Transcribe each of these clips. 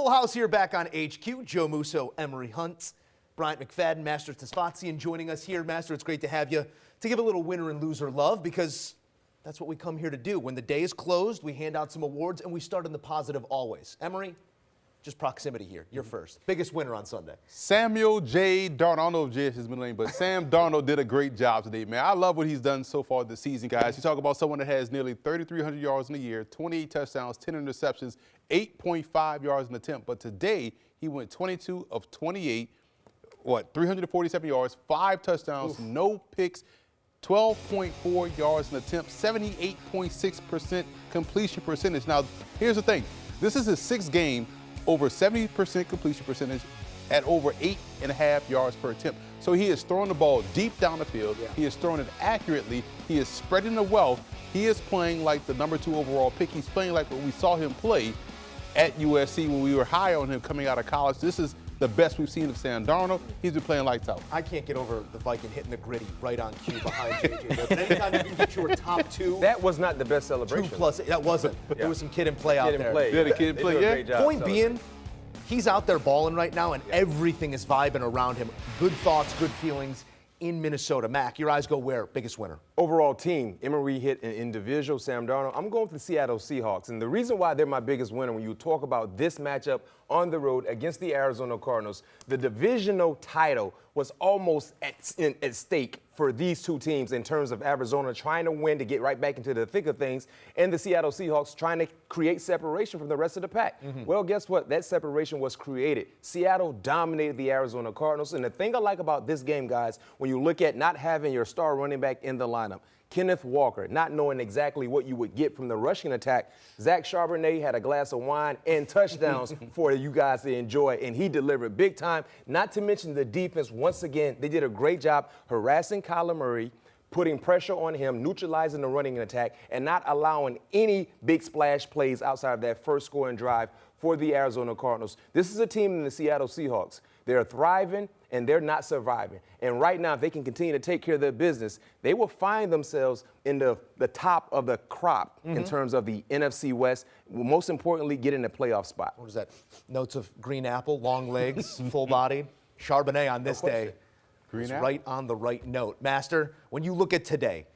Full house here back on HQ. Joe Musso, Emory Hunt, Bryant McFadden, Master Tesfastion joining us here. Master, it's great to have you to give a little winner and loser love because that's what we come here to do. When the day is closed, we hand out some awards and we start in the positive always. Emory, just proximity here. You're first. Biggest winner on Sunday. Samuel J. Darnold. I don't know if J is his middle name, but Sam Darnold did a great job today, man. I love what he's done so far this season, guys. You talk about someone that has nearly 3,300 yards in a year, 28 touchdowns, 10 interceptions, 8.5 yards an attempt. But today, he went 22 of 28, 347 yards, 5 touchdowns, no picks, 12.4 yards an attempt, 78.6% completion percentage. Now, here's the thing. This is his 6th game over 70% completion percentage at over 8.5 yards per attempt. So he is throwing the ball deep down the field. Yeah. He is throwing it accurately. He is spreading the wealth. He is playing like the number 2 overall pick. He's playing like what we saw him play at USC when we were high on him coming out of college. This is the best we've seen of Sam Darnold. He's been playing lights out. I can't get over the Viking hitting the gritty right on cue behind JJ. But anytime you can get your top 2. That was not the best celebration. 2+, that wasn't. Yeah. There was some kid and play out there. Yeah, the kid and play, yeah. Point being, he's out there balling right now, and everything is vibing around him. Good thoughts, good feelings in Minnesota. Mac, your eyes go where? Biggest winner? Overall team, Emory hit an individual, Sam Darnold. I'm going for the Seattle Seahawks. And the reason why they're my biggest winner, when you talk about this matchup on the road against the Arizona Cardinals, the divisional title was almost at stake for these two teams in terms of Arizona trying to win to get right back into the thick of things, and the Seattle Seahawks trying to create separation from the rest of the pack. Well, guess what? That separation was created. Seattle dominated the Arizona Cardinals, and the thing I like about this game, guys, when you look at not having your star running back in the lineup, Kenneth Walker, not knowing exactly what you would get from the rushing attack. Zach Charbonnet had a glass of wine and touchdowns for you guys to enjoy, and he delivered big time. Not to mention the defense, once again, they did a great job harassing Kyler Murray, putting pressure on him, neutralizing the running attack, and not allowing any big splash plays outside of that first scoring drive for the Arizona Cardinals. This is a team in the Seattle Seahawks. They're thriving, and they're not surviving. And right now, if they can continue to take care of their business, they will find themselves in the top of the crop in terms of the NFC West. Most importantly, get in a playoff spot. What is that? Notes of green apple, long legs, full-bodied. Charbonnet on this day. Green apple. Right on the right note. Master, when you look at today,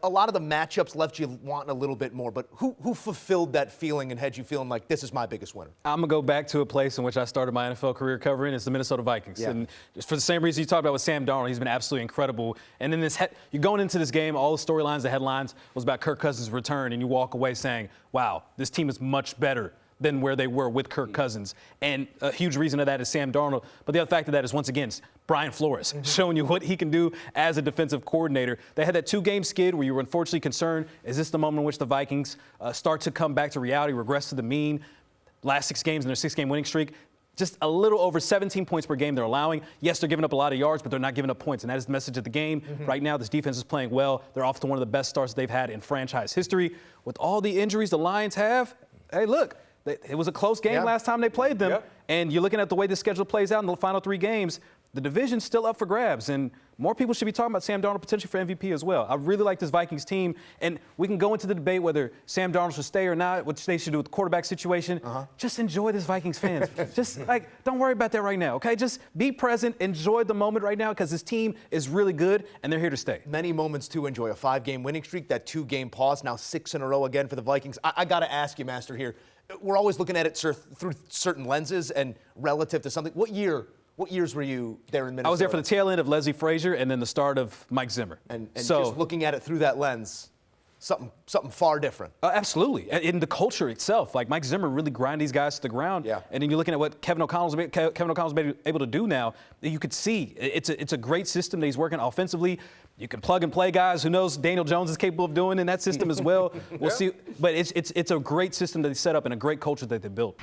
a lot of the matchups left you wanting a little bit more, but who fulfilled that feeling and had you feeling like this is my biggest winner? I'm going to go back to a place in which I started my NFL career covering. It's the Minnesota Vikings. Yeah. And for the same reason you talked about with Sam Darnold, he's been absolutely incredible. And then you're going into this game, all the storylines, the headlines was about Kirk Cousins' return, and you walk away saying, wow, this team is much better than where they were with Kirk Cousins. And a huge reason of that is Sam Darnold. But the other factor of that is, once again, Brian Flores, showing you what he can do as a defensive coordinator. They had that 2-game skid where you were unfortunately concerned, is this the moment in which the Vikings start to come back to reality, regress to the mean? Last 6 games in their 6-game winning streak, just a little over 17 points per game they're allowing. Yes, they're giving up a lot of yards, but they're not giving up points, and that is the message of the game. Right now, this defense is playing well. They're off to one of the best starts they've had in franchise history. With all the injuries the Lions have, hey, look, it was a close game last time they played them. And you're looking at the way the schedule plays out in the final 3 games, the division's still up for grabs. And more people should be talking about Sam Darnold potentially for MVP as well. I really like this Vikings team. And we can go into the debate whether Sam Darnold should stay or not, what they should do with the quarterback situation. Just enjoy this Vikings fans. Just, don't worry about that right now, okay? Just be present, enjoy the moment right now, because this team is really good, and they're here to stay. Many moments to enjoy. A 5-game winning streak, that 2-game pause, now 6 in a row again for the Vikings. I got to ask you, Master, here. We're always looking at it through certain lenses and relative to something. What years were you there in Minnesota? I was there for the tail end of Leslie Frazier and then the start of Mike Zimmer. And so, just looking at it through that lens, something far different. Absolutely. In the culture itself, like Mike Zimmer really grind these guys to the ground. Yeah. And then you're looking at what Kevin O'Connell's been able to do now. You could see it's a great system that he's working offensively. You can plug and play guys. Who knows? Daniel Jones is capable of doing in that system as well. We'll see. But it's a great system that they set up and a great culture that they built.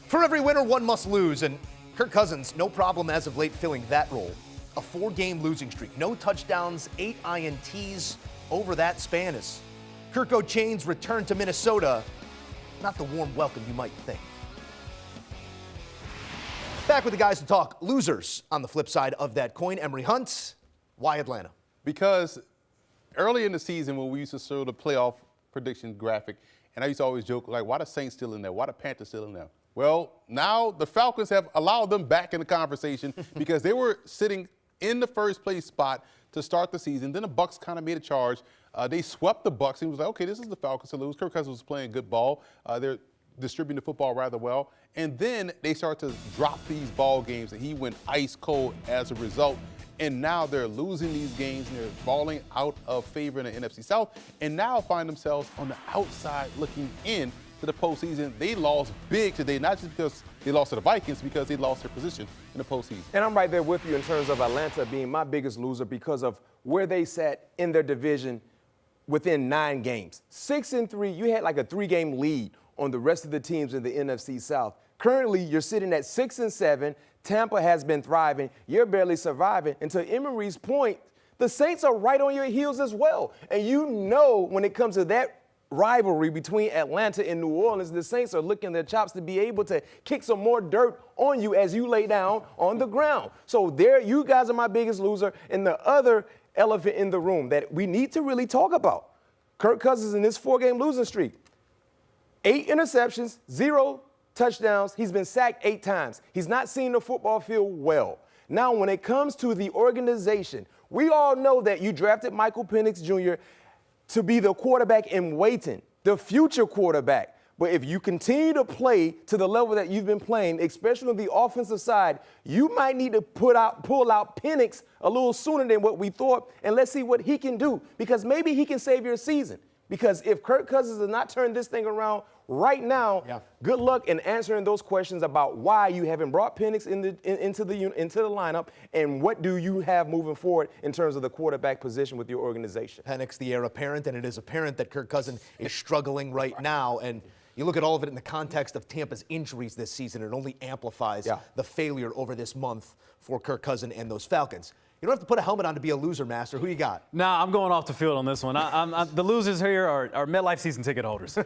For every winner, one must lose, and Kirk Cousins, no problem as of late filling that role. A 4-game losing streak, no touchdowns, 8 INTs over that span as Kirk O'Chain's return to Minnesota, not the warm welcome you might think. Back with the guys to talk losers on the flip side of that coin. Emory Hunt, why Atlanta? Because early in the season when we used to show the playoff prediction graphic, And I used to always joke, like, why the Saints still in there? Why the Panthers still in there? Well, now the Falcons have allowed them back in the conversation because they were sitting in the first place spot to start the season. Then the Bucs kind of made a charge. They swept the Bucs. He was like, okay, this is the Falcons to lose. Kirk Cousins was playing good ball. They're distributing the football rather well. And then they start to drop these ball games, and he went ice cold as a result. And now they're losing these games, and they're falling out of favor in the NFC South, and now find themselves on the outside looking in to the postseason. They lost big today, not just because they lost to the Vikings, because they lost their position in the postseason. And I'm right there with you in terms of Atlanta being my biggest loser because of where they sat in their division within 9 games. 6-3, you had like a 3-game lead on the rest of the teams in the NFC South. Currently, you're sitting at 6-7. Tampa has been thriving. You're barely surviving. And to Emory's point, the Saints are right on your heels as well. And you know when it comes to that rivalry between Atlanta and New Orleans, the Saints are licking their chops to be able to kick some more dirt on you as you lay down on the ground. So there, you guys are my biggest loser. And the other elephant in the room that we need to really talk about, Kirk Cousins in this 4-game losing streak. 8 interceptions, 0 touchdowns. He's been sacked 8 times. He's not seen the football field well. Now, when it comes to the organization, we all know that you drafted Michael Penix Jr. to be the quarterback in waiting, the future quarterback. But if you continue to play to the level that you've been playing, especially on the offensive side, you might need to pull out Penix a little sooner than what we thought, and let's see what he can do, because maybe he can save your season. Because if Kirk Cousins does not turn this thing around right now, good luck in answering those questions about why you haven't brought Penix into the lineup, and what do you have moving forward in terms of the quarterback position with your organization. Penix, the heir apparent, and it is apparent that Kirk Cousins is struggling right now. And you look at all of it in the context of Tampa's injuries this season, it only amplifies the failure over this month for Kirk Cousins and those Falcons. You don't have to put a helmet on to be a loser, Master. Who you got? Nah, I'm going off the field on this one. The losers here are MetLife season ticket holders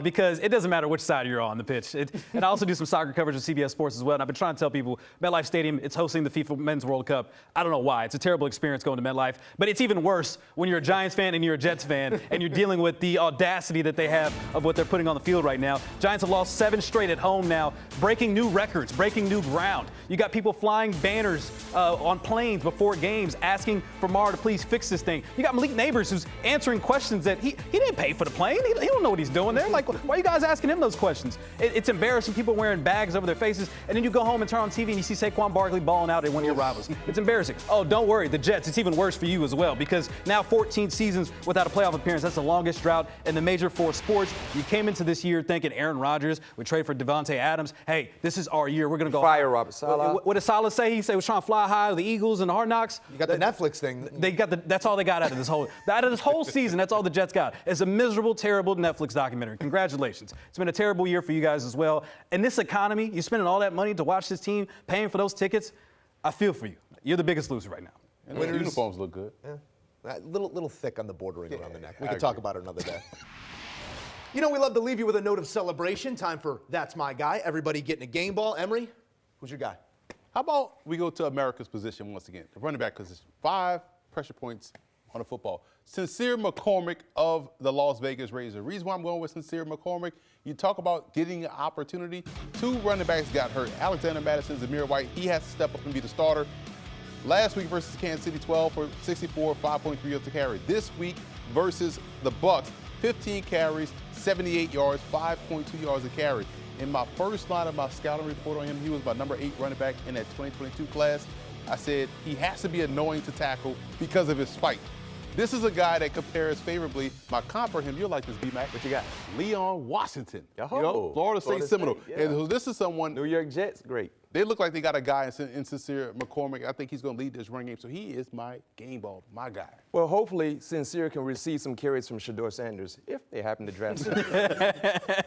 because it doesn't matter which side you're on the pitch. And I also do some soccer coverage with CBS Sports as well. And I've been trying to tell people, MetLife Stadium, it's hosting the FIFA Men's World Cup. I don't know why. It's a terrible experience going to MetLife. But it's even worse when you're a Giants fan and you're a Jets fan and you're dealing with the audacity that they have of what they're putting on the field right now. Giants have lost 7 straight at home now, breaking new records, breaking new ground. You got people flying banners on planes before games asking for Mara to please fix this thing. You got Malik Neighbors who's answering questions that he didn't pay for the plane. He don't know what he's doing there. Like, why are you guys asking him those questions? It's embarrassing. People wearing bags over their faces, and then you go home and turn on TV and you see Saquon Barkley balling out at one of your rivals. It's embarrassing. Oh, don't worry, the Jets, it's even worse for you as well, because now 14 seasons without a playoff appearance. That's the longest drought in the major 4 sports. You came into this year thinking Aaron Rodgers would trade for Devontae Adams. Hey, this is our year. We're going to go. Fire Robert Saleh. What did Saleh say? He said he was trying to fly high with the Eagles and the Hard Knocks. You got the Netflix thing. That's all they got out of this whole season. That's all the Jets got. It's a miserable, terrible Netflix documentary. Congratulations. It's been a terrible year for you guys as well. And this economy, you're spending all that money to watch this team, paying for those tickets. I feel for you. You're the biggest loser right now. And the uniforms look good. Yeah. Little thick on the bordering around the neck. We can talk about it another day. You know, we love to leave you with a note of celebration. Time for That's My Guy. Everybody getting a game ball. Emory, who's your guy? How about we go to America's position once again, the running back position. 5 pressure points on the football. Sincere McCormick of the Las Vegas Raiders. The reason why I'm going with Sincere McCormick, you talk about getting an opportunity. 2 running backs got hurt. Alexander Madison, Zamir White, he has to step up and be the starter. Last week versus Kansas City, 12 for 64, 5.3 yards to carry. This week versus the Bucs, 15 carries, 78 yards, 5.2 yards to carry. In my first line of my scouting report on him, he was my number 8 running back in that 2022 class. I said he has to be annoying to tackle because of his fight. This is a guy that compares favorably. My comp for him, you'll like this, B-Mac. What you got? Leon Washington. Oh, Florida State Seminole. Yeah. And so this is someone. New York Jets, great. They look like they got a guy in Sincere McCormick. I think he's going to lead this running game. So he is my game ball, my guy. Well, hopefully Sincere can receive some carries from Shedeur Sanders if they happen to draft him.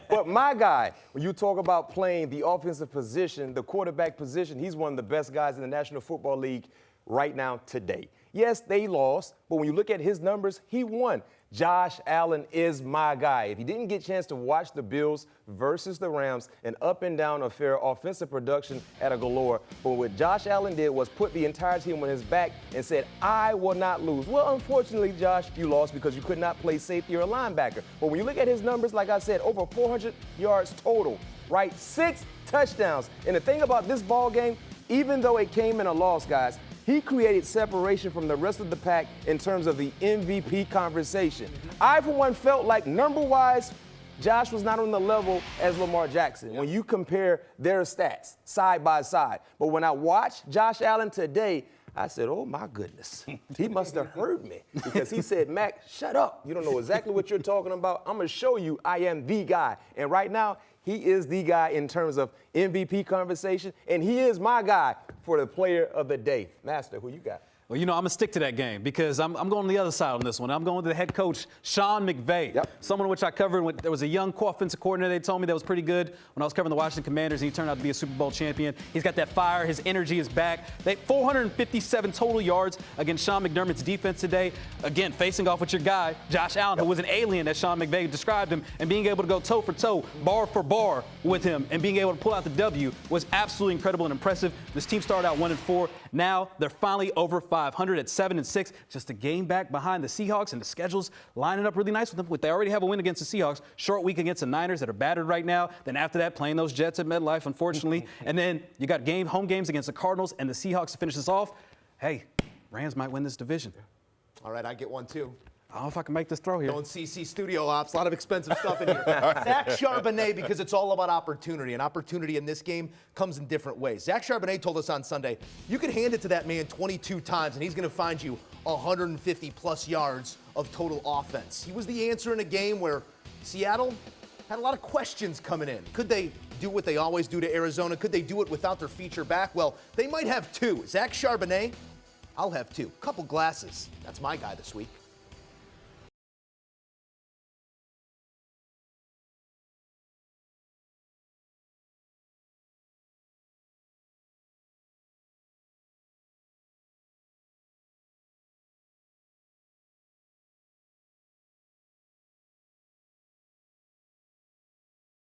But my guy, when you talk about playing the offensive position, the quarterback position, he's one of the best guys in the National Football League right now today. Yes, they lost, but when you look at his numbers, he won. Josh Allen is my guy. If you didn't get a chance to watch the Bills versus the Rams, an up-and-down affair, offensive production at a galore, but what Josh Allen did was put the entire team on his back and said, I will not lose. Well, unfortunately, Josh, you lost because you could not play safety or linebacker. But when you look at his numbers, like I said, over 400 yards total, right? 6 touchdowns. And the thing about this ball game, even though it came in a loss, guys, he created separation from the rest of the pack in terms of the MVP conversation. I, for one, felt like number-wise, Josh was not on the level as Lamar Jackson when you compare their stats side by side. But when I watched Josh Allen today, I said, oh, my goodness. He must have heard me because he said, Mac, shut up. You don't know exactly what you're talking about. I'm going to show you I am the guy. And right now, he is the guy in terms of MVP conversation, and he is my guy for the player of the day. Master, who you got? Well, you know, I'm going to stick to that game because I'm going on the other side on this one. I'm going to the head coach, Sean McVay. Someone which I covered when there was a young offensive coordinator they told me that was pretty good when I was covering the Washington Commanders, and he turned out to be a Super Bowl champion. He's got that fire. His energy is back. They 457 total yards against Sean McDermott's defense today. Again, facing off with your guy, Josh Allen, who was an alien, as Sean McVay described him, and being able to go toe for toe, bar for bar with him, and being able to pull out the W was absolutely incredible and impressive. This team started out 1-4. Now they're finally over 500 at 7-6, just a game back behind the Seahawks, and the schedule's lining up really nice with them. They already have a win against the Seahawks, short week against the Niners that are battered right now. Then after that, playing those Jets at MetLife, unfortunately. And then you got home games against the Cardinals and the Seahawks to finish this off. Hey, Rams might win this division. All right, I get one too. I don't know if I can make this throw here. Going CC Studio Ops, a lot of expensive stuff in here. Zach Charbonnet, because it's all about opportunity, and opportunity in this game comes in different ways. Zach Charbonnet told us on Sunday, you can hand it to that man 22 times, and he's going to find you 150-plus yards of total offense. He was the answer in a game where Seattle had a lot of questions coming in. Could they do what they always do to Arizona? Could they do it without their feature back? Well, they might have two. Zach Charbonnet, I'll have two. Couple glasses. That's my guy this week.